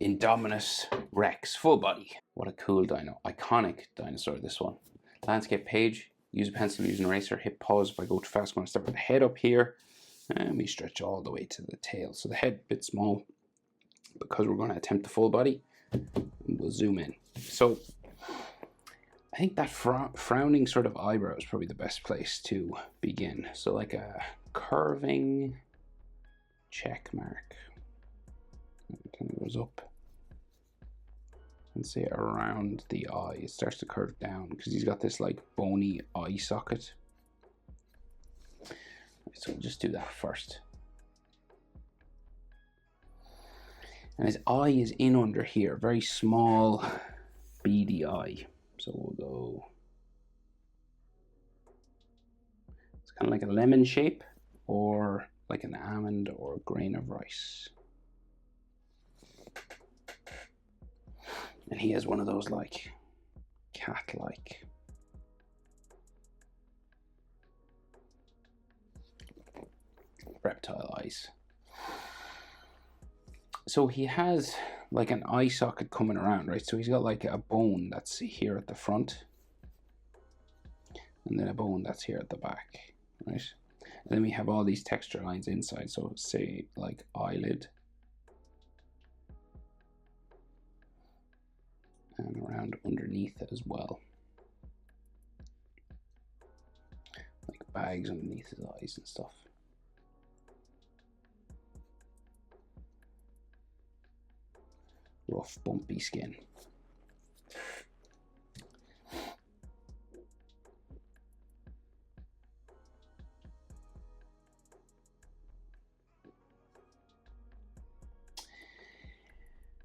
Indominus Rex, full body. What a cool dino. Iconic dinosaur, this one. Landscape page. Use a pencil, use an eraser. Hit pause if I go too fast. I'm going to start with the head up here. And we stretch all the way to the tail. So the head a bit small because we're going to attempt the full body. And we'll zoom in. So I think that frowning sort of eyebrow is probably the best place to begin. So like a curving check mark. It kind of goes up. And say around the eye. It starts to curve down because he's got this like bony eye socket. So we'll just do that first. And his eye is in under here. Very small, beady eye. So we'll go. It's kind of like a lemon shape or like an almond or a grain of rice. And he has one of those like cat-like reptile eyes. So he has like an eye socket coming around, right? So he's got like a bone that's here at the front, and then a bone that's here at the back, right? And then we have all these texture lines inside. So say like eyelid, and around underneath it as well, like bags underneath his eyes and stuff. Rough, bumpy skin.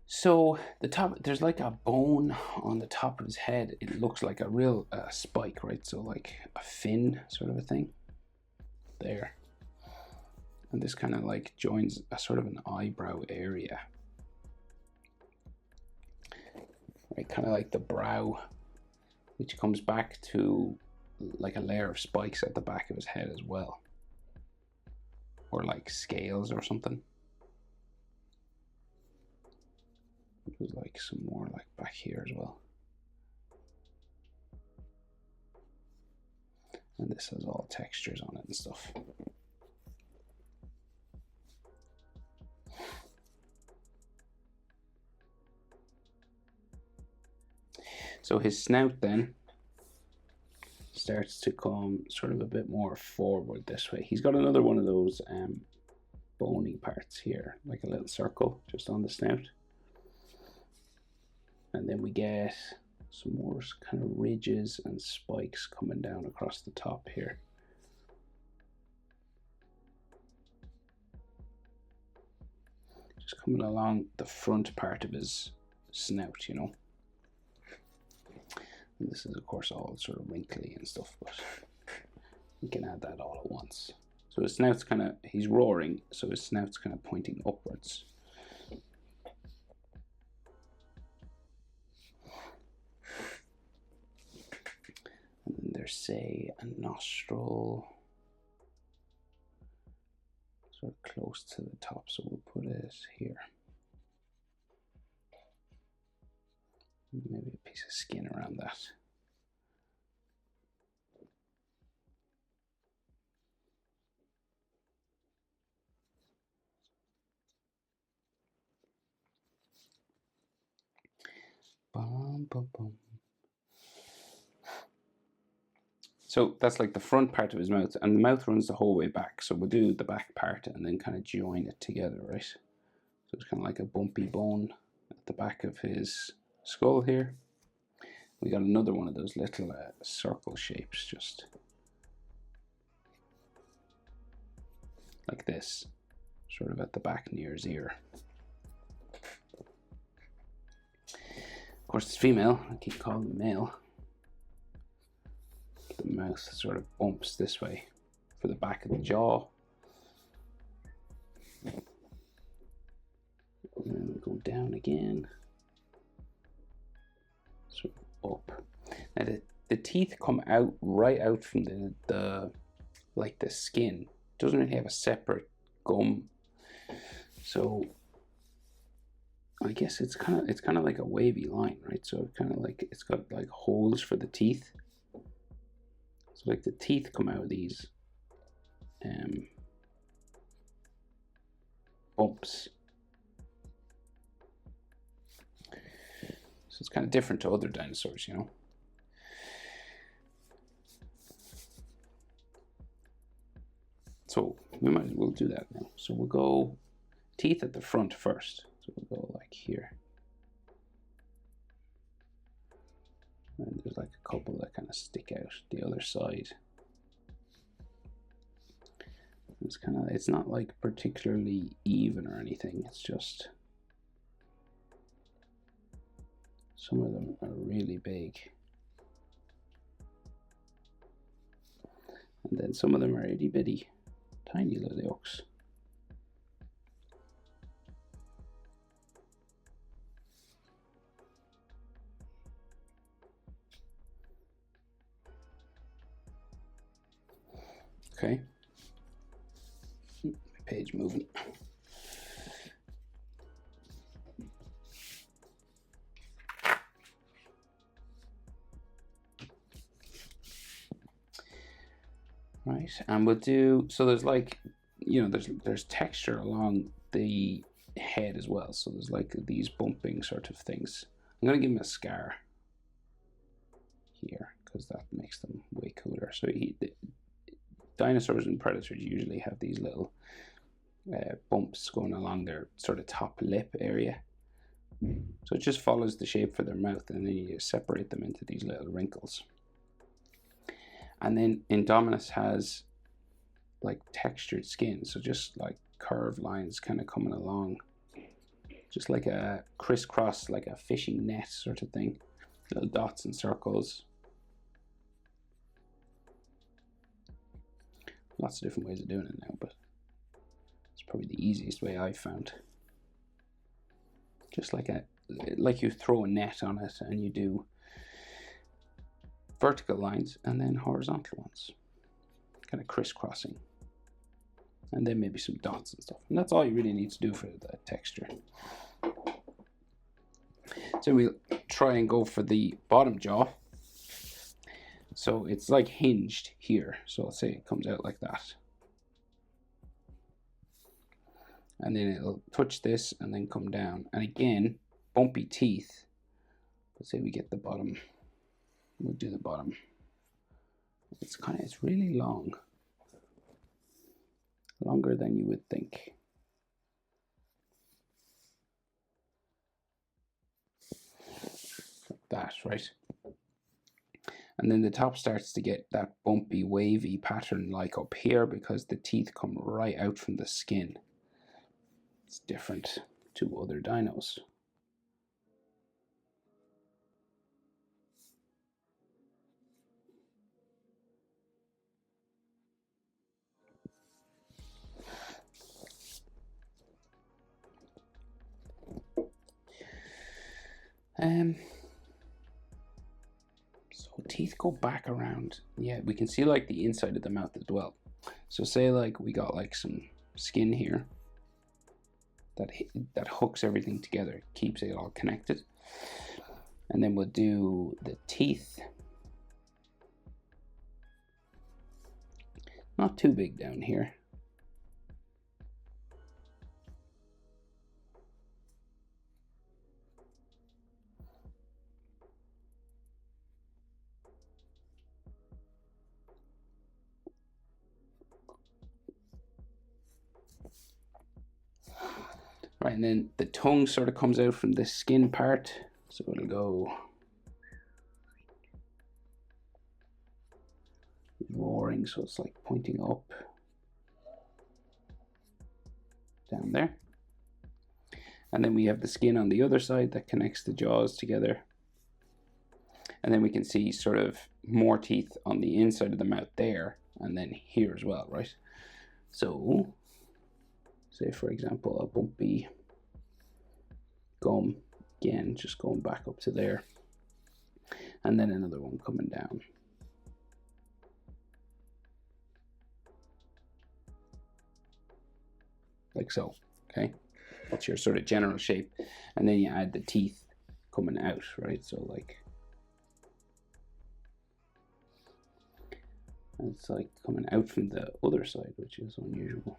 So the top, there's like a bone on the top of his head. It looks like a real spike, right? So like a fin sort of a thing there. And this kind of like joins a sort of an eyebrow area. Right, kind of like the brow, which comes back to like a layer of spikes at the back of his head as well. Or like scales or something. There's like some more like back here as well. And this has all textures on it and stuff. So his snout then starts to come sort of a bit more forward this way. He's got another one of those bony parts here, like a little circle just on the snout. And then we get some more kind of ridges and spikes coming down across the top here. Just coming along the front part of his snout, you know. And this is of course all sort of wrinkly and stuff, but we can add that all at once. So his snout's kind of, he's roaring, so his snout's kind of pointing upwards. And then there's, say, a nostril sort of close to the top, so we'll put it here. Maybe a piece of skin around that. Bum, bum, bum. So that's like the front part of his mouth, and the mouth runs the whole way back. So we'll do the back part and then kind of join it together, right? So it's kind of like a bumpy bone at the back of his skull here. We got another one of those little circle shapes, just like this, sort of at the back near his ear. Of course, it's female. I keep calling them male. The mouth sort of bumps this way for the back of the jaw. And then we go down again. Sort of up. Now the teeth come out right out from the like the skin. It doesn't really have a separate gum. So I guess it's kind of like a wavy line, right? So kind of like it's got like holes for the teeth. So like the teeth come out of these bumps. So it's kind of different to other dinosaurs, you know. So we might as well do that now. So we'll go teeth at the front first. So we'll go like here. And there's like a couple that kind of stick out the other side. It's not like particularly even or anything. It's just some of them are really big. And then some of them are itty bitty, tiny little yolks. Okay. My page moving. Right, and we'll do, so there's like, you know, there's texture along the head as well. So there's like these bumping sort of things. I'm gonna give him a scar here because that makes them way cooler. So dinosaurs and predators usually have these little bumps going along their sort of top lip area. So it just follows the shape for their mouth, and then you separate them into these little wrinkles. And then Indominus has like textured skin, so just like curved lines kind of coming along, just like a crisscross, like a fishing net sort of thing, little dots and circles. Lots of different ways of doing it now, but it's probably the easiest way I've found. Just like you throw a net on it and you do vertical lines and then horizontal ones, kind of crisscrossing, and then maybe some dots and stuff, and that's all you really need to do for the texture. So we'll try and go for the bottom jaw. So it's like hinged here, so let's say it comes out like that, and then it'll touch this and then come down, and again bumpy teeth. Let's say we get the bottom. We'll do the bottom. It's really long. Longer than you would think. Like that, right? And then the top starts to get that bumpy, wavy pattern like up here because the teeth come right out from the skin. It's different to other dinos. So teeth go back around. Yeah, we can see like the inside of the mouth as well. So say like we got like some skin here that hooks everything together, keeps it all connected. And then we'll do the teeth. Not too big down here. Right, and then the tongue sort of comes out from the skin part. So it'll go roaring, so it's like pointing up down there. And then we have the skin on the other side that connects the jaws together. And then we can see sort of more teeth on the inside of the mouth there, and then here as well, right? So, say for example, a bumpy gum, again, just going back up to there. And then another one coming down. Like so, okay? That's your sort of general shape. And then you add the teeth coming out, right? So like, it's like coming out from the other side, which is unusual.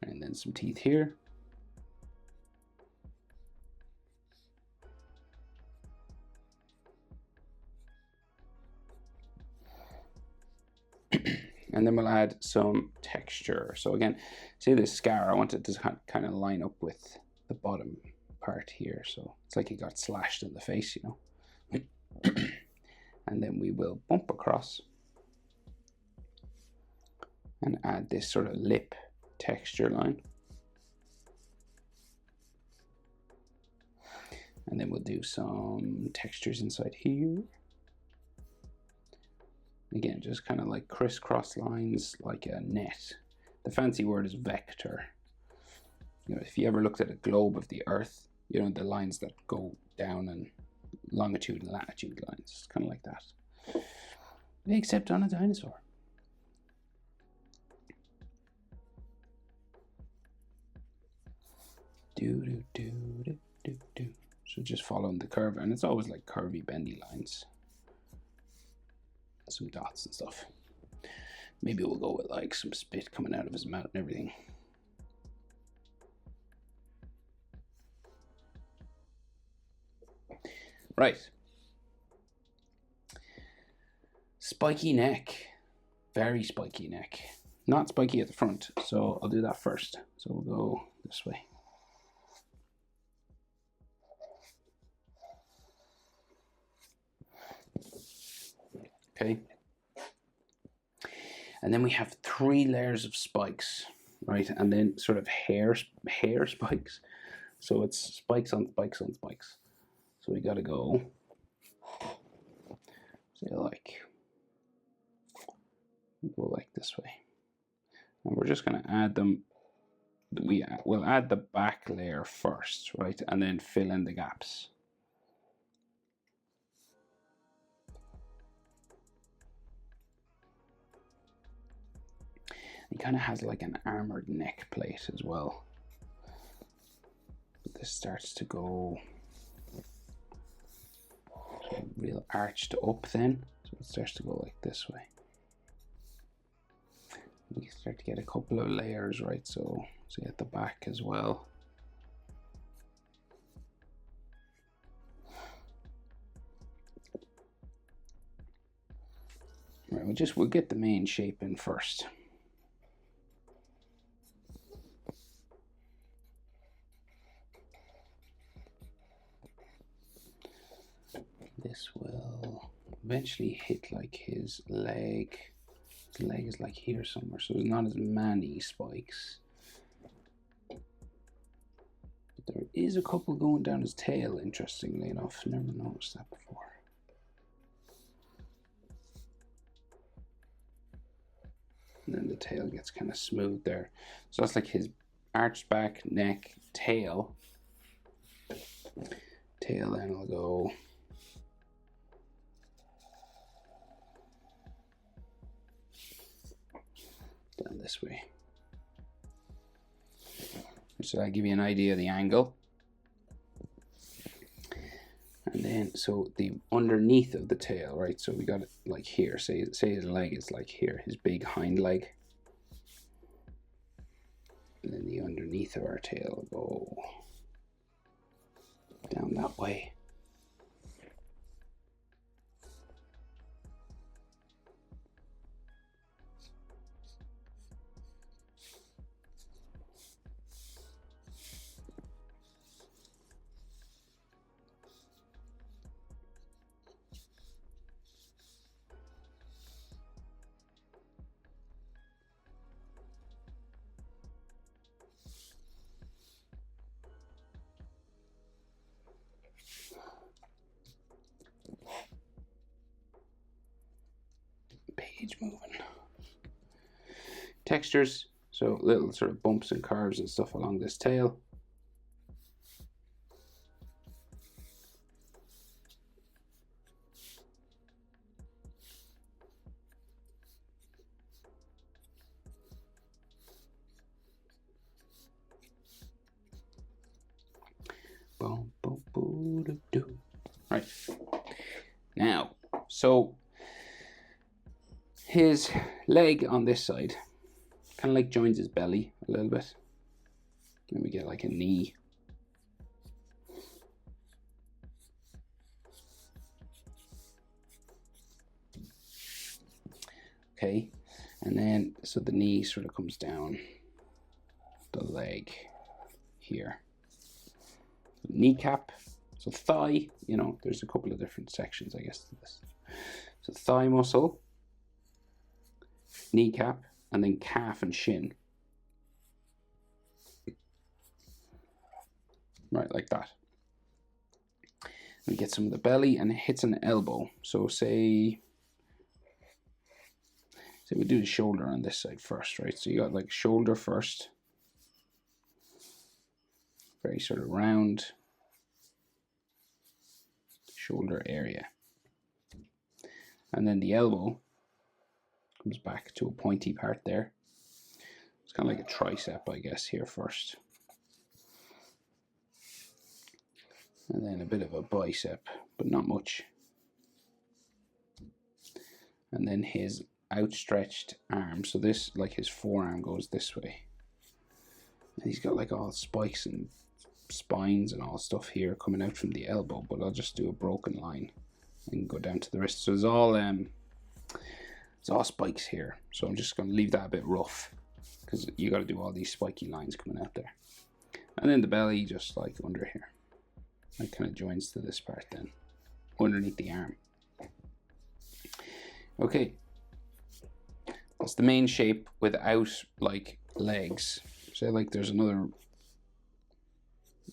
And then some teeth here. And then we'll add some texture. So again, see this scar, I want it to kind of line up with the bottom part here. So it's like he got slashed in the face, you know. And then we will bump across and add this sort of lip texture line. And then we'll do some textures inside here. Again, just kind of like crisscross lines, like a net. The fancy word is vector. You know, if you ever looked at a globe of the Earth, you know, the lines that go down and longitude and latitude lines, it's kind of like that. Except on a dinosaur. So just following the curve, and it's always like curvy, bendy lines. Some dots and stuff. Maybe we'll go with like some spit coming out of his mouth and everything. Right. Spiky neck. Very spiky neck. Not spiky at the front, so I'll do that first. So we'll go this way. Okay. And then we have 3 layers of spikes, right? And then sort of hair spikes. So it's spikes on spikes on spikes. So we got to go, say like, go like this way. And we're just going to add them. We'll add the back layer first, right? And then fill in the gaps. He kind of has like an armored neck plate as well. But this starts to go real arched up then. So it starts to go like this way. We start to get a couple of layers, right? So at the back as well. Right, we'll get the main shape in first. This will eventually hit like his leg. His leg is like here somewhere, so there's not as many spikes. But there is a couple going down his tail, interestingly enough. Never noticed that before. And then the tail gets kind of smooth there. So that's like his arched back, neck, tail. Tail, then I'll go down this way. So I give you an idea of the angle. And then, so the underneath of the tail, right? So we got it like here. Say his leg is like here, his big hind leg. And then the underneath of our tail will go down that way. Page moving. Textures, so little sort of bumps and curves and stuff along this tail. Now, so his leg on this side kind of like joins his belly a little bit. Then we get like a knee. Okay, and then so the knee sort of comes down the leg here. Kneecap, so thigh, you know, there's a couple of different sections, I guess, to this. So thigh muscle, kneecap, and then calf and shin. Right, like that. We get some of the belly, and it hits an elbow. So say we do the shoulder on this side first, right? So you got like shoulder first. Very sort of round shoulder area. And then the elbow comes back to a pointy part there. It's kind of like a tricep, I guess, here first. And then a bit of a bicep, but not much. And then his outstretched arm. So this, like his forearm goes this way. And he's got like all spikes and spines and all stuff here coming out from the elbow, but I'll just do a broken line and go down to the wrist. So it's all spikes here. So I'm just going to leave that a bit rough because you got to do all these spiky lines coming out there. And then the belly just like under here. That kind of joins to this part then, underneath the arm. Okay, that's the main shape without like legs. Say like there's another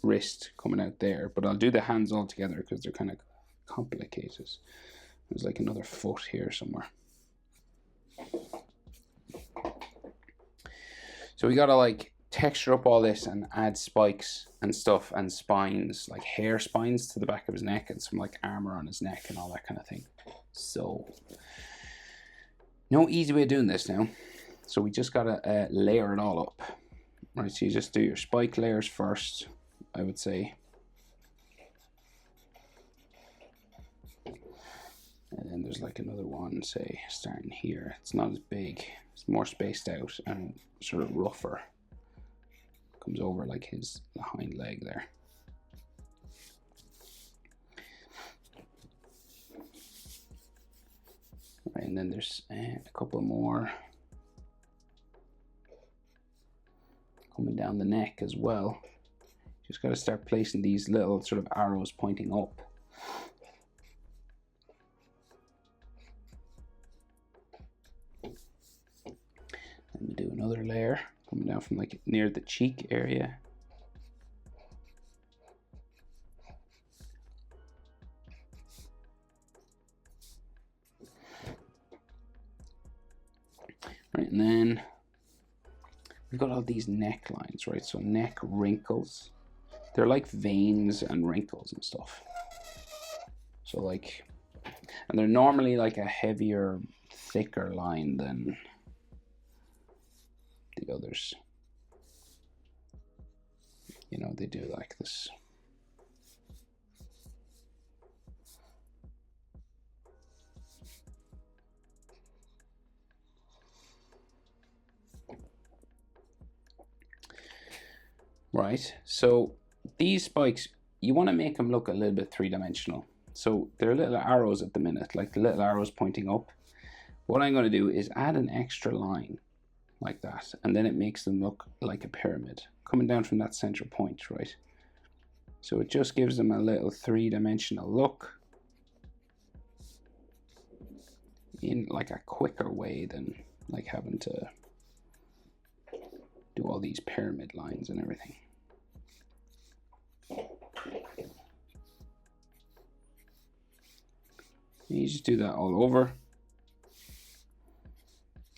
wrist coming out there, but I'll do the hands all together because they're kind of complicated. There's like another foot here somewhere. So we gotta like texture up all this and add spikes and stuff and spines, like hair spines to the back of his neck and some like armor on his neck and all that kind of thing. So no easy way of doing this now. So we just gotta layer it all up. Right, so you just do your spike layers first, I would say. And then there's like another one, say, starting here. It's not as big, it's more spaced out and sort of rougher. Comes over like his hind leg there. Right, and then there's a couple more coming down the neck as well. Just got to start placing these little sort of arrows pointing up. Then we do another layer coming down from like near the cheek area. Right, and then we've got all these necklines, right? So neck wrinkles. They're like veins and wrinkles and stuff. So like, and they're normally like a heavier, thicker line than the others. You know, they do like this. Right, so these spikes, you want to make them look a little bit three-dimensional. So they're little arrows at the minute, like the little arrows pointing up. What I'm going to do is add an extra line like that, and then it makes them look like a pyramid coming down from that central point, right? So it just gives them a little three-dimensional look in like a quicker way than like having to do all these pyramid lines and everything. You just do that all over.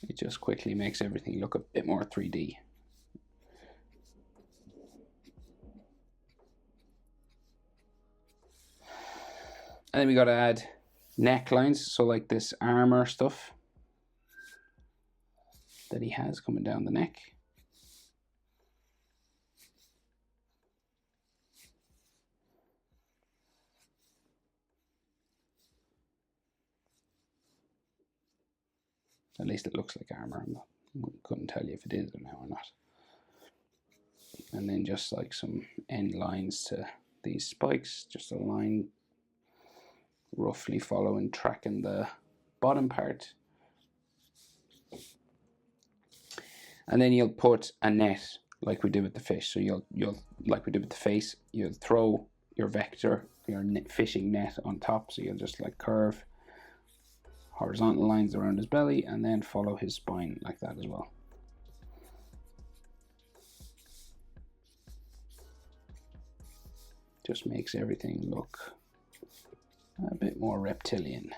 It just quickly makes everything look a bit more 3D. And then we got to add necklines, so like this armor stuff that he has coming down the neck. At least it looks like armor. Couldn't tell you if it is now or not. And then just like some end lines to these spikes, just a line roughly following, tracking the bottom part. And then you'll put a net like we did with the fish. So you'll like we did with the face, you'll throw your vector, your fishing net on top. So you'll just like curve horizontal lines around his belly and then follow his spine like that as well. Just makes everything look a bit more reptilian.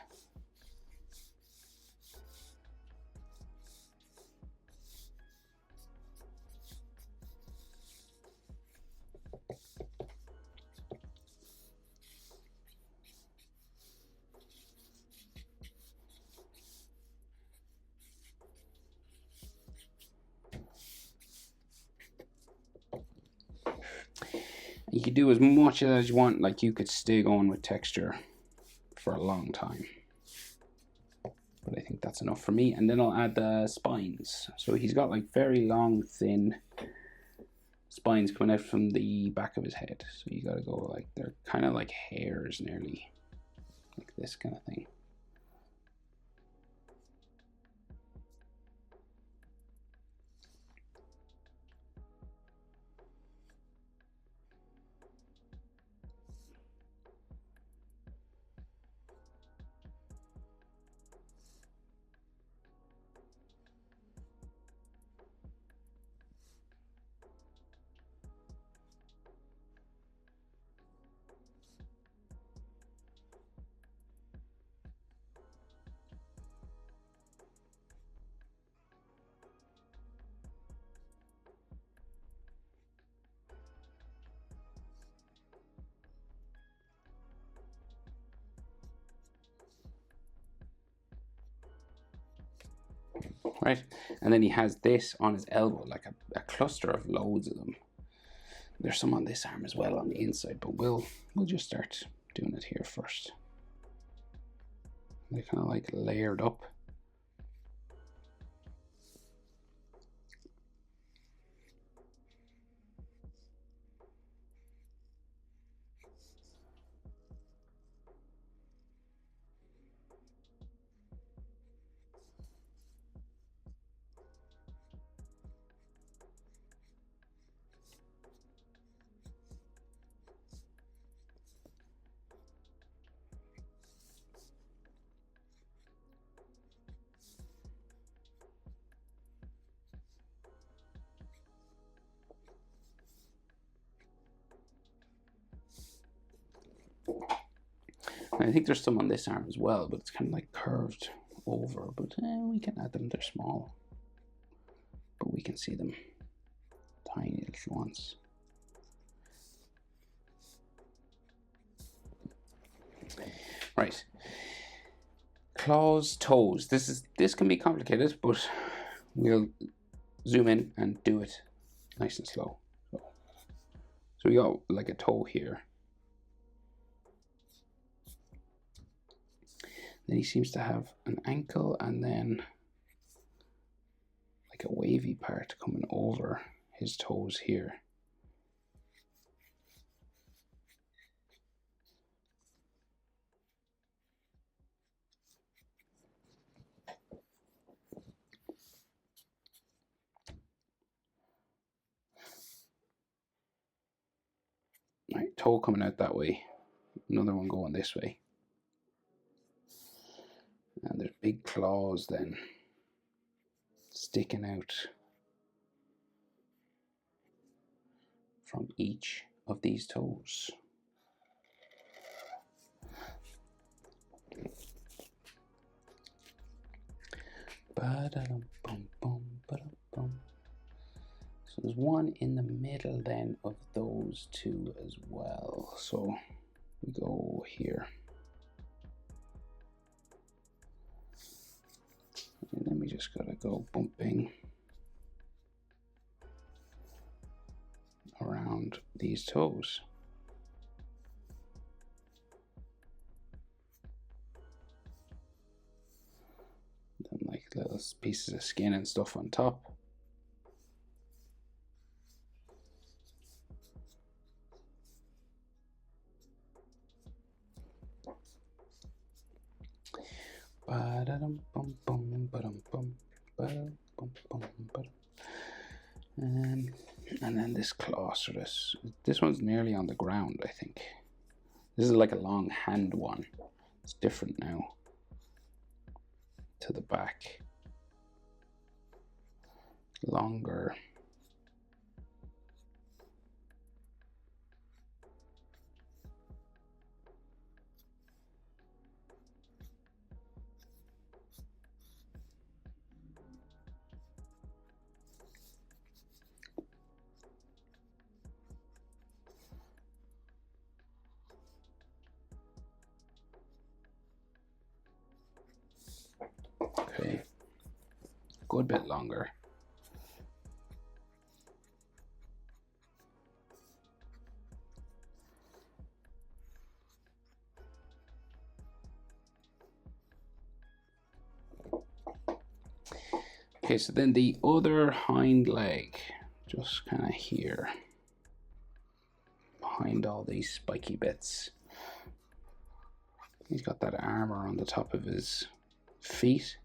You could do as much as you want, like you could stay going with texture for a long time. But I think that's enough for me. And then I'll add the spines. So he's got like very long, thin spines coming out from the back of his head. So you gotta go like, they're kind of like hairs nearly, like this kind of thing. Right, and then he has this on his elbow, like a cluster of loads of them. There's some on this arm as well on the inside, but we'll just start doing it here first. They're kind of like layered up. I think there's some on this arm as well, but it's kind of like curved over, but we can add them. They're small, but we can see them. Tiny little ones. Right. Claws, toes. This can be complicated, but we'll zoom in and do it nice and slow. So we got like a toe here. Then he seems to have an ankle and then like a wavy part coming over his toes here. Right, toe coming out that way. Another one going this way. And there's big claws then sticking out from each of these toes. So there's one in the middle then of those two as well. So we go here. And then we just gotta go bumping around these toes. Then like little pieces of skin and stuff on top. And then this claw, so this one's nearly on the ground, I think. This is like a long hand one. It's different now to the back. Longer. Okay, a good bit longer. Okay, so then the other hind leg, just kind of here, behind all these spiky bits. He's got that armor on the top of his feet.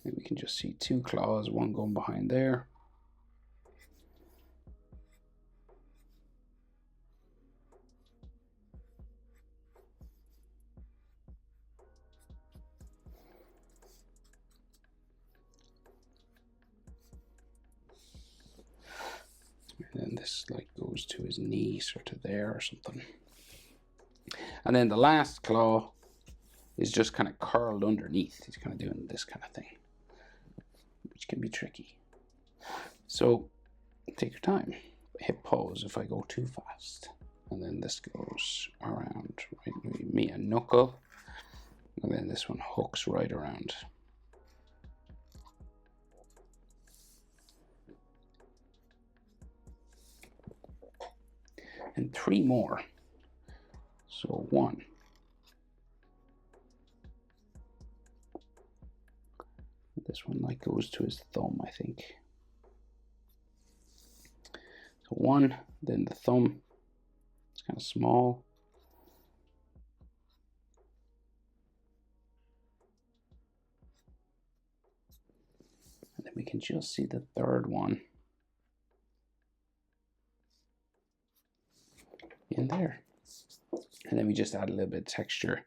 And we can just see two claws, one going behind there. And then this like goes to his knee, sort of there or something. And then the last claw is just kind of curled underneath. He's kind of doing this kind of thing, which can be tricky. So take your time. Hit pause if I go too fast. And then this goes around, right, me a knuckle. And then this one hooks right around. And 3 more. So 1. This one like goes to his thumb, I think. So 1, then the thumb. It's kind of small. And then we can just see the 3rd one in there. And then we just add a little bit of texture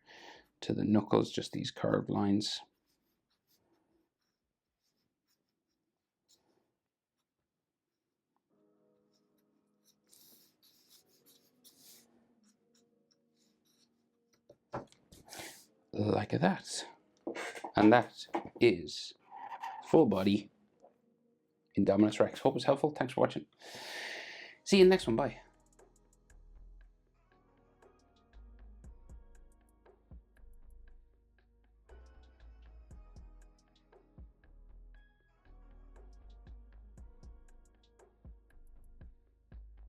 to the knuckles, just these curved lines. Like that. And that is full body Indominus Rex. Hope it's helpful. Thanks for watching. See you in the next one. Bye.